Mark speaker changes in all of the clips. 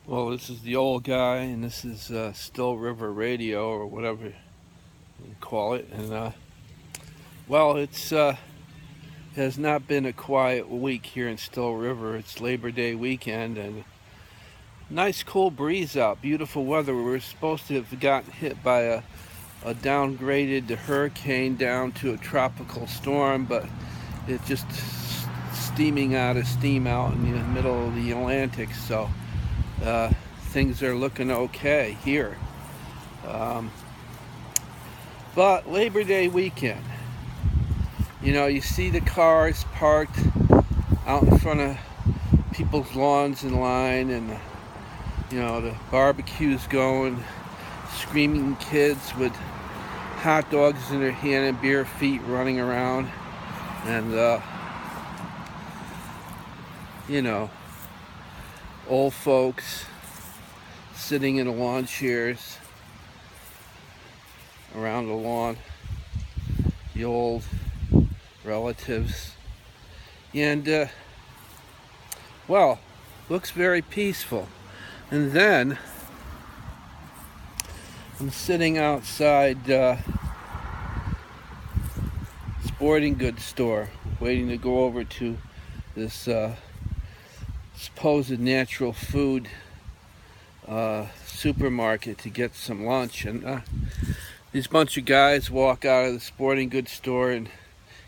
Speaker 1: Well, this is the old guy, and this is Still River Radio, or whatever you call it. And well, it's has not been a quiet week here in Still River. It's Labor Day weekend, and nice cool breeze out, beautiful weather. We were supposed to have gotten hit by a downgraded hurricane down to a tropical storm, but it just steaming out of steam out in the middle of the Atlantic. So things are looking okay here. Um, but Labor Day weekend, you see the cars parked out in front of people's lawns in line, and the barbecues going, screaming kids with hot dogs in their hand and bare feet running around, and old folks sitting in the lawn chairs around the lawn, the old relatives, and well, looks very peaceful. And then I'm sitting outside sporting goods store, waiting to go over to this supposed natural food supermarket to get some lunch. And these bunch of guys walk out of the sporting goods store in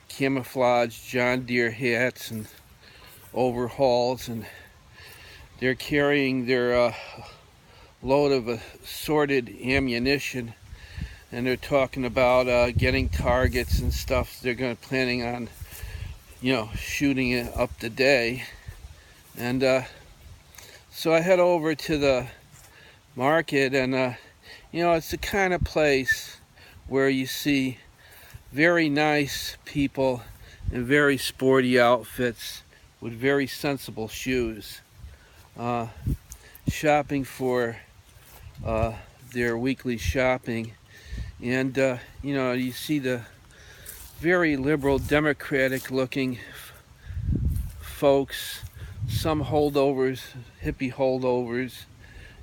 Speaker 1: camouflage John Deere hats and overalls, and they're carrying their load of assorted ammunition, and they're talking about getting targets and stuff. They're planning on shooting it up today. And so I head over to the market, and it's the kind of place where you see very nice people in very sporty outfits with very sensible shoes, shopping for their weekly shopping. And you see the very liberal, democratic looking folks, some holdovers, hippie holdovers,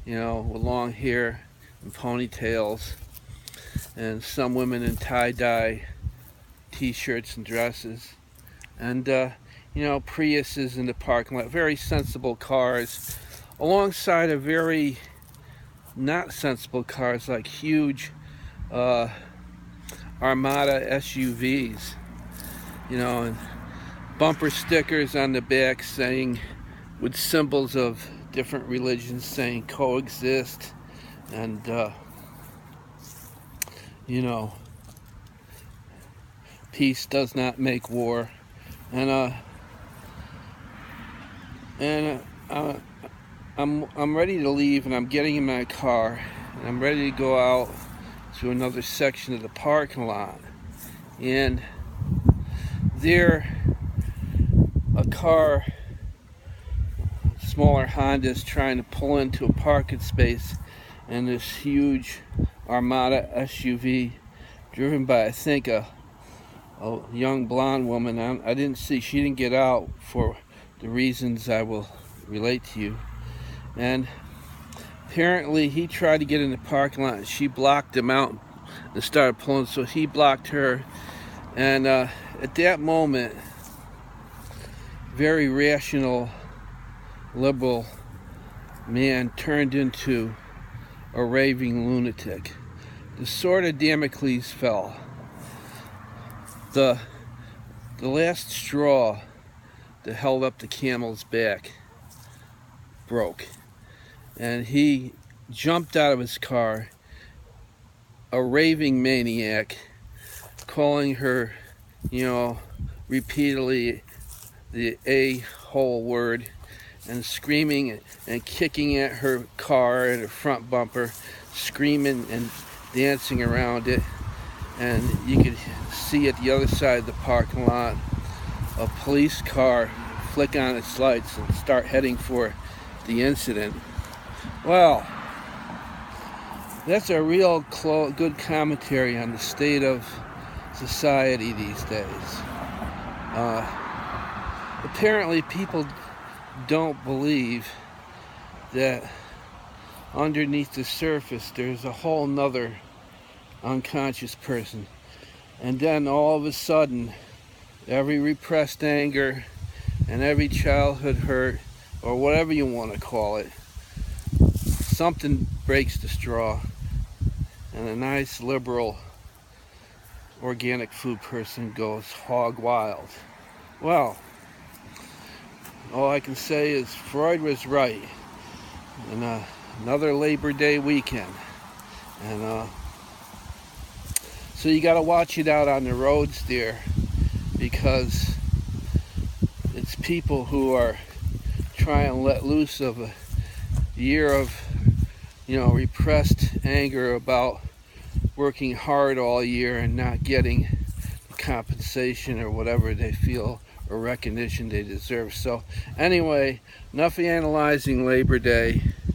Speaker 1: with long hair and ponytails, and some women in tie-dye t-shirts and dresses, and Priuses in the parking lot, very sensible cars, alongside of very not sensible cars like huge Armada SUVs, and bumper stickers on the back saying, with symbols of different religions saying coexist, and peace does not make war. And I'm ready to leave, and I'm getting in my car, and I'm ready to go out to another section of the parking lot, and there a car, smaller Honda's trying to pull into a parking space, and this huge Armada SUV driven by, I think, a young blonde woman. I didn't see, she didn't get out for the reasons I will relate to you. And apparently he tried to get in the parking lot, and she blocked him out and started pulling, so he blocked her. And at that moment, very rational, liberal man turned into a raving lunatic. The sword of Damocles fell. The last straw that held up the camel's back broke, and he jumped out of his car, a raving maniac, calling her, repeatedly the a-hole word, and screaming and kicking at her car and her front bumper, screaming and dancing around it. And you could see at the other side of the parking lot a police car flick on its lights and start heading for the incident. Well, that's a real good commentary on the state of society these days. Apparently people don't believe that underneath the surface there's a whole nother unconscious person. And then all of a sudden, every repressed anger and every childhood hurt, or whatever you want to call it, something breaks the straw, and a nice liberal organic food person goes hog wild. Well, all I can say is Freud was right. And another Labor Day weekend, and so you got to watch it out on the roads there, because it's people who are trying to let loose of a year of, repressed anger about working hard all year and not getting the compensation or whatever they feel or recognition they deserve. So anyway, enough analyzing Labor Day.